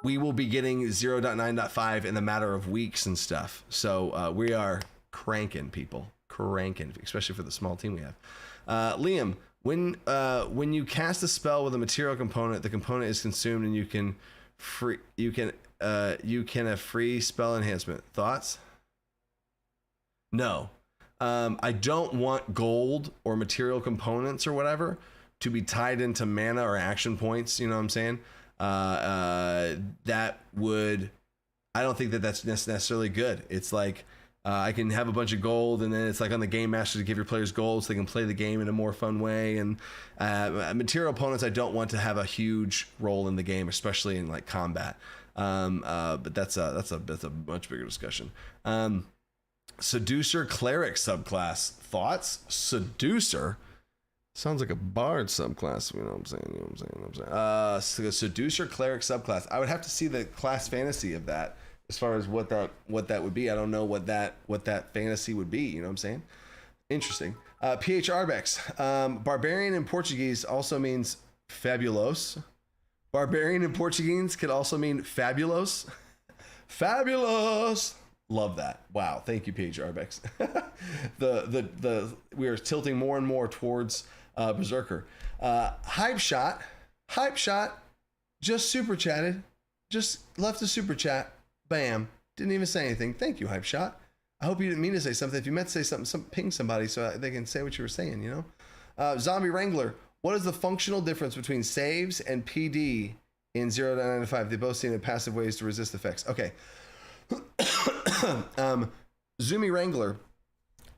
[SPEAKER 1] We will be getting 0.9.5 in a matter of weeks and stuff. So we are cranking, people, especially for the small team we have. Liam, when you cast a spell with a material component, the component is consumed, and you can a free spell enhancement. Thoughts? No. I don't want gold or material components or whatever to be tied into mana or action points. You know what I'm saying? I don't think that's necessarily good. It's like, I can have a bunch of gold, and then it's like on the game master to give your players gold so they can play the game in a more fun way. And material opponents, I don't want to have a huge role in the game, especially in like combat. But that's a much bigger discussion. Seducer Cleric subclass. Thoughts? Seducer sounds like a bard subclass. You know what I'm saying? So Seducer Cleric subclass. I would have to see the class fantasy of that, as far as what that would be. I don't know what that fantasy would be. You know what I'm saying? Interesting. PH Arbex. Barbarian in Portuguese also means fabulos. Barbarian in Portuguese could also mean fabulos. Fabulous. Love that. Wow. Thank you, PH Arbex. We are tilting more and more towards Berserker. Hype shot. Just super chatted. Just left a super chat. Bam. Didn't even say anything. Thank you, Hype Shot. I hope you didn't mean to say something. If you meant to say something, ping somebody so they can say what you were saying, you know? Zombie Wrangler. What is the functional difference between saves and PD in 0.9.5? They both seem to passive ways to resist effects. Okay. Zoomy Wrangler.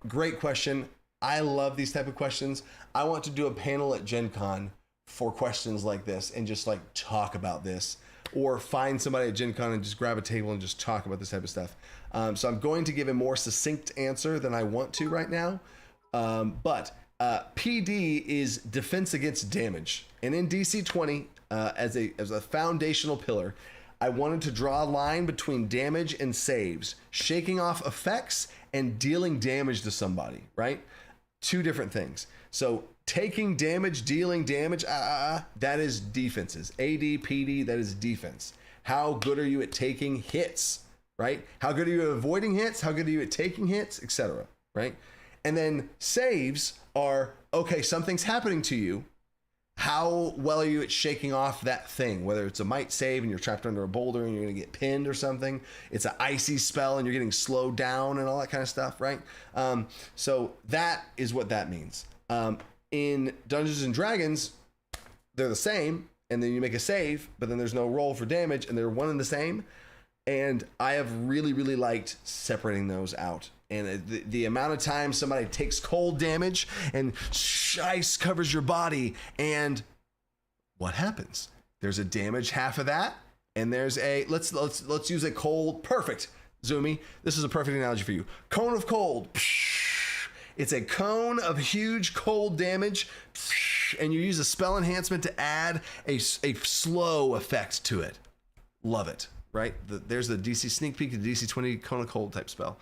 [SPEAKER 1] Great question. I love these type of questions. I want to do a panel at Gen Con for questions like this and just like talk about this, or find somebody at Gen Con and just grab a table and just talk about this type of stuff. So I'm going to give a more succinct answer than I want to right now. But PD is defense against damage. And in DC20, as a foundational pillar, I wanted to draw a line between damage and saves, shaking off effects and dealing damage to somebody, right? Two different things. So taking damage, dealing damage, that is defenses. AD, PD, that is defense. How good are you at taking hits, right? How good are you at avoiding hits? How good are you at taking hits, etc., right? And then saves are, okay, something's happening to you. How well are you at shaking off that thing? Whether it's a might save and you're trapped under a boulder and you're going to get pinned or something. It's an icy spell and you're getting slowed down and all that kind of stuff, right? So that is what that means. In Dungeons and Dragons, they're the same, and then you make a save, but then there's no roll for damage, and they're one and the same. And I have really, really liked separating those out. And the amount of time somebody takes cold damage and ice covers your body, and what happens? There's a damage half of that, and there's a let's use a cold. Perfect, Zumi. This is a perfect analogy for you. Cone of cold. It's a cone of huge cold damage, and you use a spell enhancement to add a slow effect to it. Love it. Right? There's the DC sneak peek, the DC20 cone of cold type spell.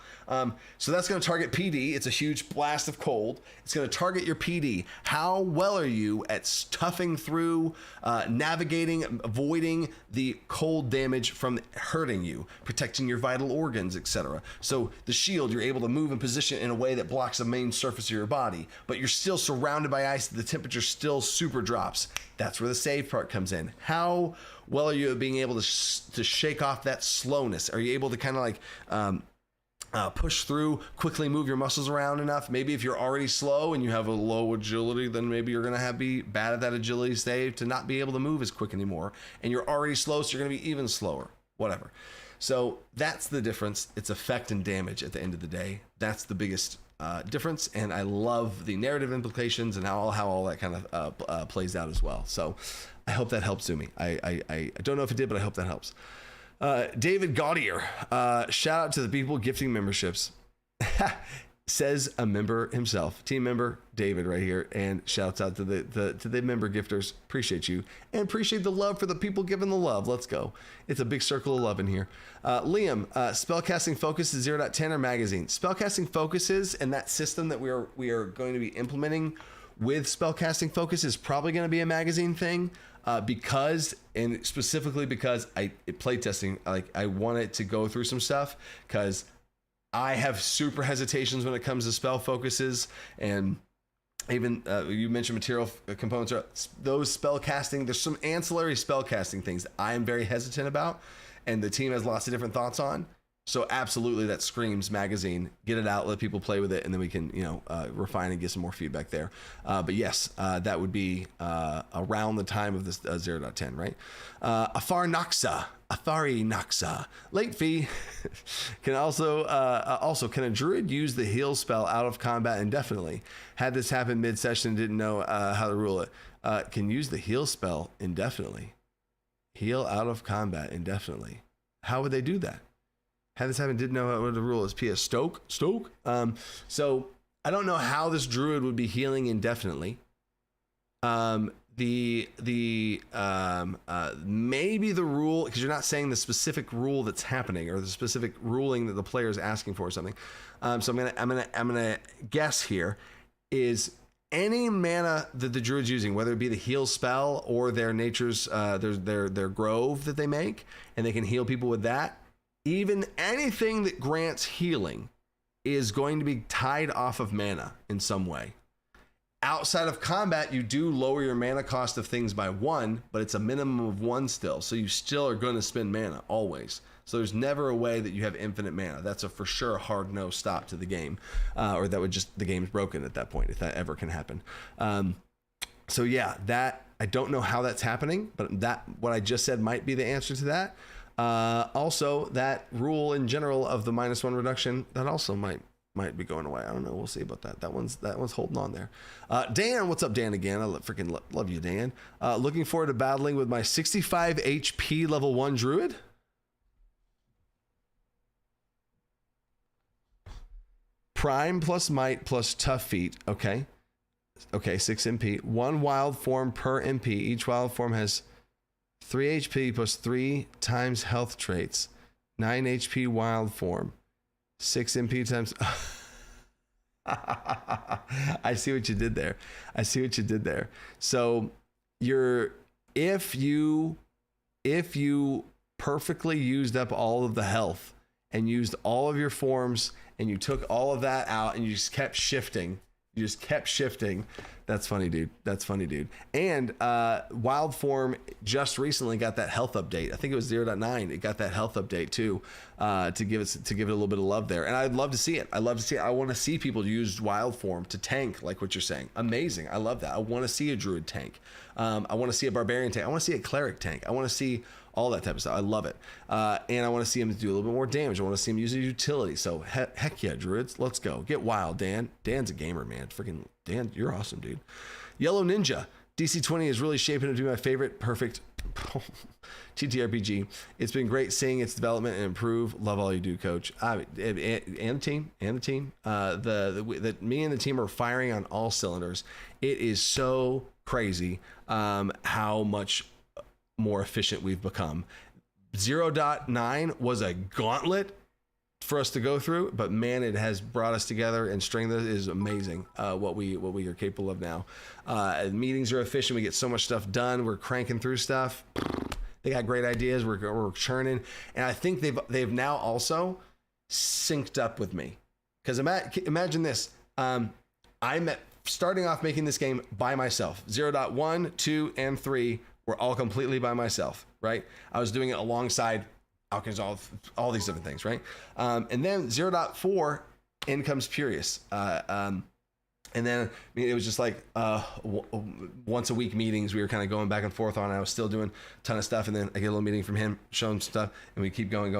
[SPEAKER 1] So that's going to target PD. It's a huge blast of cold. It's going to target your PD. How well are you at toughing through, navigating, avoiding the cold damage from hurting you, protecting your vital organs, etc. So the shield, you're able to move and position in a way that blocks the main surface of your body, but you're still surrounded by ice. The temperature still super drops. That's where the save part comes in. How well are you at being able to shake off that slowness? Are you able to kind of like push through, quickly move your muscles around enough? Maybe if you're already slow and you have a low agility, then maybe you're going to be bad at that agility save to not be able to move as quick anymore. And you're already slow, so you're going to be even slower, whatever. So that's the difference. It's effect and damage at the end of the day. That's the biggest difference, and I love the narrative implications and how all that kind of plays out as well. So I hope that helps Zumi. I don't know if it did, but I hope that helps. David Gaudier, shout out to the people gifting memberships. Says a member himself, team member David right here, and shouts out to the member gifters. Appreciate you and appreciate the love for the people giving the love. Let's go. It's a big circle of love in here. Liam, spellcasting focus is 0.10 or magazine. Spellcasting focuses, and that system that we are going to be implementing with spellcasting focus is probably going to be a magazine thing, because specifically because playtesting, like I want it to go through some stuff, because I have super hesitations when it comes to spell focuses, and even you mentioned material components. Those spell casting, there's some ancillary spell casting things that I am very hesitant about, and the team has lots of different thoughts on. So absolutely, that screams magazine. Get it out, let people play with it, and then we can refine and get some more feedback there. But yes, that would be around the time of this 0.10, right? Afari Noxa, late fee. Can also can a druid use the heal spell out of combat indefinitely? Had this happen mid-session and didn't know how to rule it. Can use the heal spell indefinitely. Heal out of combat indefinitely. How would they do that? Had this happen, didn't know what the rule is. P.S. Stoke. So I don't know how this druid would be healing indefinitely. Maybe the rule, because you're not saying the specific rule that's happening or the specific ruling that the player is asking for or something. So I'm gonna guess here is any mana that the druid's using, whether it be the heal spell or their nature's their grove that they make, and they can heal people with that. Even anything that grants healing is going to be tied off of mana in some way. Outside of combat, you do lower your mana cost of things by 1, but it's a minimum of 1 still. So you still are going to spend mana always. So there's never a way that you have infinite mana. That's a for sure hard no stop to the game, or that would just, the game's broken at that point, if that ever can happen. So yeah, that, I don't know how that's happening, but that, what I just said might be the answer to that. Also, that rule in general of the -1 reduction, that also might be going away. I don't know. We'll see about that. That one's holding on there. Dan, what's up, Dan? Again, I freaking love you, Dan. Looking forward to battling with my 65 HP level 1 druid. Prime plus might plus tough feat. Okay, 6 MP. 1 wild form per MP. Each wild form has 3 HP plus 3 times health traits. 9 HP wild form. 6 MP times... I see what you did there. So if you perfectly used up all of the health and used all of your forms and you took all of that out and you just kept shifting. That's funny, dude. And Wild Form just recently got that health update. I think it was 0.9. It got that health update too, to give it a little bit of love there. And I'd love to see it. I want to see people use Wild Form to tank, like what you're saying. Amazing. I love that. I want to see a Druid tank. I want to see a Barbarian tank. I want to see a Cleric tank. I want to see all that type of stuff. I love it. And I want to see him do a little bit more damage. I want to see him use a utility. So heck yeah, Druids, let's go. Get wild, Dan. Dan's a gamer, man. Freaking Dan, you're awesome, dude. Yellow Ninja. DC20 is really shaping up to be my favorite perfect TTRPG. It's been great seeing its development and improve. Love all you do, Coach. And the team. Me and the team are firing on all cylinders. It is so crazy how much more efficient we've become. 0.9 was a gauntlet for us to go through, but man, it has brought us together, and strength is amazing. What we are capable of now. Meetings are efficient. We get so much stuff done. We're cranking through stuff. They got great ideas. We're churning, and I think they've now also synced up with me. Because imagine this. I'm starting off making this game by myself. 0.1, 2, and 3 were all completely by myself, right? I was doing it alongside Alkins, all these different things, right? And then 0.4, in comes Purius. And then it was just like once a week meetings we were kind of going back and forth on. I was still doing a ton of stuff, and then I get a little meeting from him, showing stuff, and we keep going.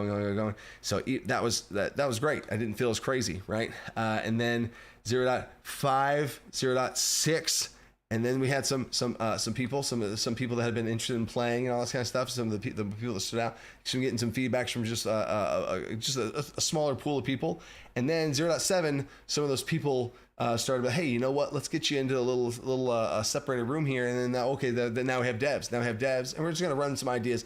[SPEAKER 1] So that was great. I didn't feel as crazy, right? And then 0.5, 0.6. And then we had some people that had been interested in playing and all this kind of stuff. Some of the people that stood out. So getting some feedbacks from just a smaller pool of people. And then 0.7, some of those people started, hey, you know what? Let's get you into a little separated room here. And then now we have devs. And we're just gonna run some ideas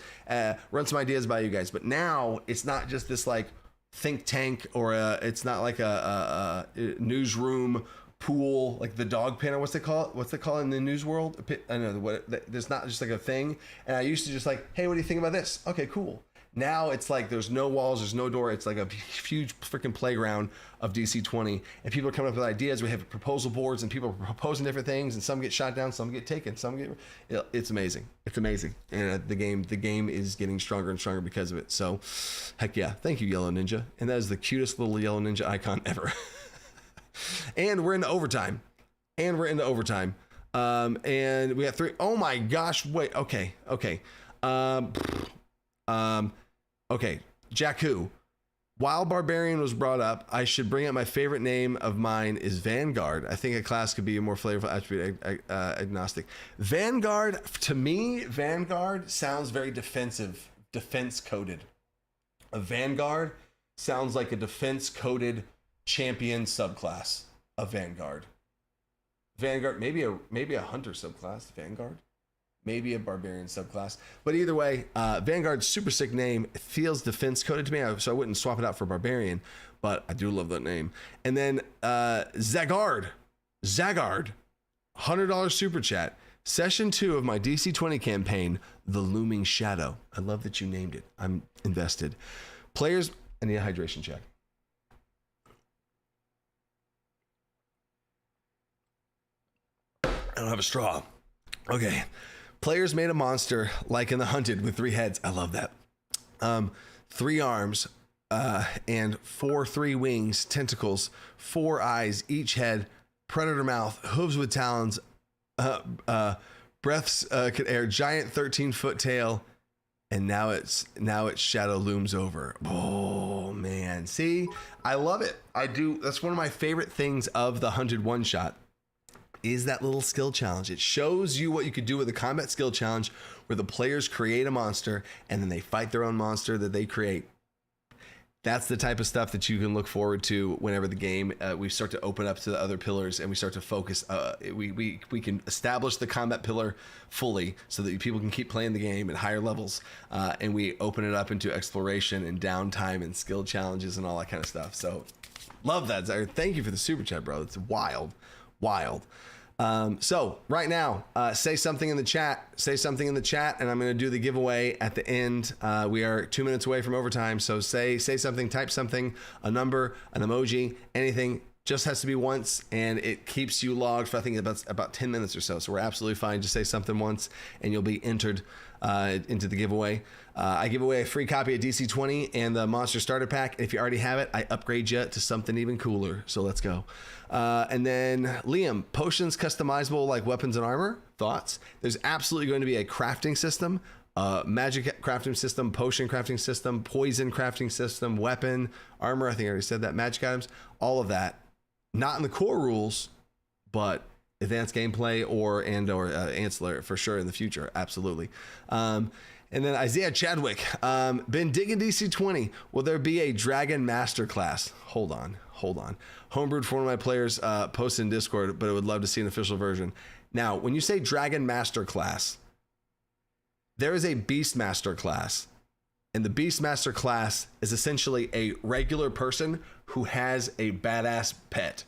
[SPEAKER 1] by you guys. But now it's not just this like think tank, or it's not like a newsroom pool, like the dog pen, or what's they call it in the news world? I don't know there's not just like a thing. And I used to just like, hey, what do you think about this? Okay, cool. Now it's like there's no walls, there's no door. It's like a huge freaking playground of DC20, and people are coming up with ideas. We have proposal boards, and people are proposing different things, and some get shot down, some get taken, it's amazing. And the game is getting stronger and stronger because of it. So heck yeah, thank you, Yellow Ninja. And that is the cutest little Yellow Ninja icon ever. And we're into overtime. And we got 3. Oh my gosh. Wait. Okay. Jakku. While Barbarian was brought up, I should bring up my favorite name of mine is Vanguard. I think a class could be a more flavorful attribute agnostic. Vanguard, to me, Vanguard sounds very defense coded. A Vanguard sounds like a defense coded champion subclass of Vanguard. Maybe a hunter subclass, Vanguard. Maybe a barbarian subclass. But either way, Vanguard's super sick name. It feels defense coded to me, so I wouldn't swap it out for barbarian, but I do love that name. And then Zaggard, $100 super chat. Session 2 of my DC20 campaign, The Looming Shadow. I love that you named it. I'm invested. Players, I need a hydration check. I don't have a straw. Okay. Players made a monster like in The Hunted with 3 heads. I love that. 3 arms and 3 wings, tentacles, 4 eyes, each head, predator mouth, hooves with talons, breaths could air, giant 13-foot tail, and now its shadow looms over. Oh man, see, I love it. I do. That's one of my favorite things of the Hunted one shot. Is that little skill challenge. It shows you what you could do with a combat skill challenge where the players create a monster and then they fight their own monster that they create. That's the type of stuff that you can look forward to whenever the game we start to open up to the other pillars and we start to focus. We can establish the combat pillar fully so that people can keep playing the game at higher levels, and we open it up into exploration and downtime and skill challenges and all that kind of stuff. So love that, Zack. Thank you for the super chat, bro. It's wild. So right now, say something in the chat, and I'm going to do the giveaway at the end. We are 2 minutes away from overtime. So say something, type something, a number, an emoji, anything. Just has to be once, and it keeps you logged for I think about 10 minutes or so. So we're absolutely fine. Just say something once and you'll be entered into the giveaway. I give away a free copy of DC20 and the Monster Starter Pack. And if you already have it, I upgrade you to something even cooler. So let's go. And then Liam, potions customizable like weapons and armor? Thoughts? There's absolutely going to be a crafting system, magic crafting system, potion crafting system, poison crafting system, weapon, armor. I think I already said that. Magic items, all of that. Not in the core rules, but advanced gameplay or ancillary for sure in the future. Absolutely. And then Isaiah Chadwick, been digging DC20. Will there be a Dragon Masterclass? Hold on. Homebrewed for one of my players, posted in Discord, but I would love to see an official version. Now, when you say Dragon Masterclass, there is a Beastmaster class. And the Beastmaster class is essentially a regular person who has a badass pet.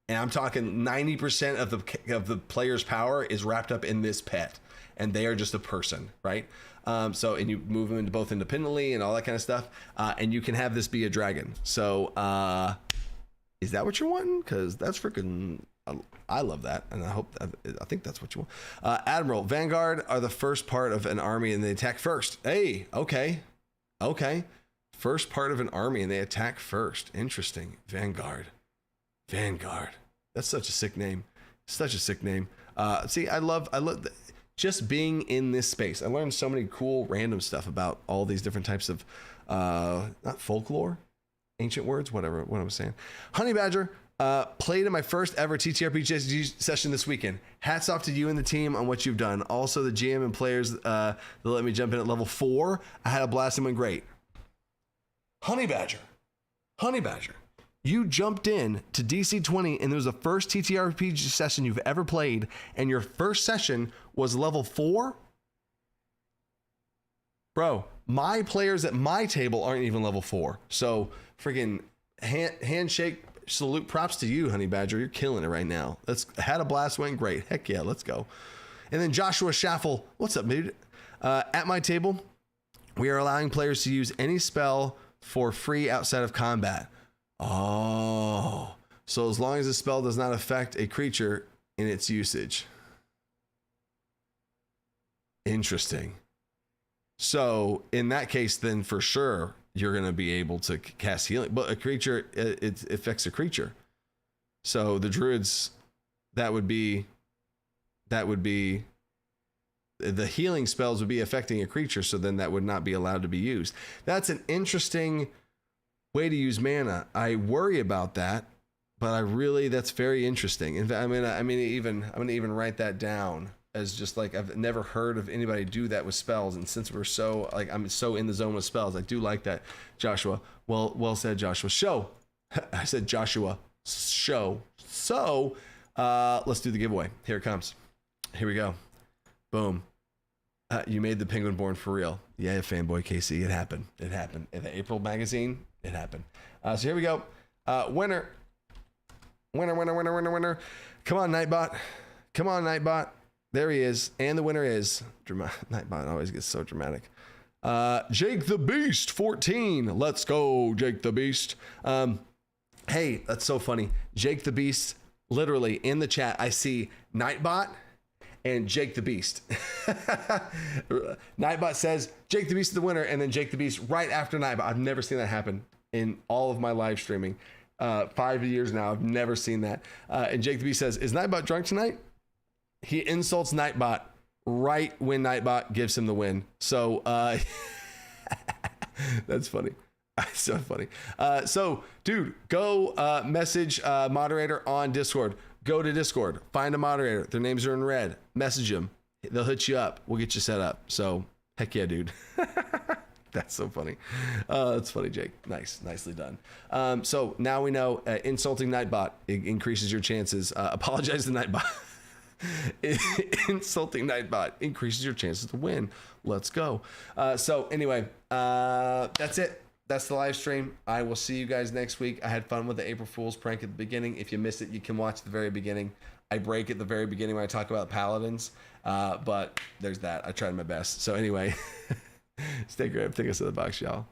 [SPEAKER 1] And I'm talking 90% of the player's power is wrapped up in this pet. And they are just a person, right? And you move them into both independently and all that kind of stuff. And you can have this be a dragon. So is that what you're wanting? Because that's freaking... I love that, and I think that's what you want. Admiral, Vanguard are the first part of an army and they attack first. Hey, okay. First part of an army and they attack first. Interesting. Vanguard. That's such a sick name. See, I love just being in this space. I learned so many cool random stuff about all these different types of not folklore, ancient words, what I'm saying. Honey Badger. Played in my first ever TTRPG session this weekend. Hats off to you and the team on what you've done. Also the GM and players that let me jump in at level 4. I had a blast and went great. Honey Badger, you jumped in to DC20 and it was the first TTRPG session you've ever played, and your first session was level 4? Bro, my players at my table aren't even level 4. So freaking handshake, salute, props to you, Honey Badger. You're killing it right now. Had a blast, went great. Heck yeah, let's go. And then Joshua Schaffel, what's up, dude? At my table, we are allowing players to use any spell for free outside of combat. Oh, so as long as the spell does not affect a creature in its usage. Interesting. So in that case, then for sure, you're going to be able to cast healing, but a creature, it affects a creature. So the druids, that would be the healing spells would be affecting a creature. So then that would not be allowed to be used. That's an interesting way to use mana. I worry about that, but that's very interesting. In fact, I'm going to even write that down as just like, I've never heard of anybody do that with spells. And since we're so I'm so in the zone with spells, I do like that. Joshua, well said, Joshua. Show. I said Joshua. Show. So let's do the giveaway. Here it comes. Here we go. Boom. You made the penguin born for real. Yeah, fanboy KC. It happened. In the April magazine, it happened. So here we go. Winner. Come on, Nightbot. There he is. And the winner is... Nightbot always gets so dramatic. Jake the Beast, 14. Let's go, Jake the Beast. Hey, that's so funny. Jake the Beast, literally in the chat, I see Nightbot and Jake the Beast. Nightbot says, Jake the Beast is the winner, and then Jake the Beast right after Nightbot. I've never seen that happen in all of my live streaming. 5 years now, I've never seen that. And Jake the Beast says, is Nightbot drunk tonight? He insults Nightbot right when Nightbot gives him the win. So that's funny. So funny. So dude, go message moderator on Discord. Go to Discord, find a moderator. Their names are in red. Message them. They'll hit you up. We'll get you set up. So heck yeah, dude. That's so funny. That's funny, Jake. Nicely done. So now we know insulting Nightbot increases your chances. Apologize to Nightbot. Insulting Nightbot increases your chances to win. Let's go. So anyway, that's it. That's the live stream. I will see you guys next week. I had fun with the April Fool's prank at the beginning. If you missed it, you can watch the very beginning. I break at the very beginning when I talk about paladins, but there's that. I tried my best. So anyway, stay great. Take us to the box, y'all.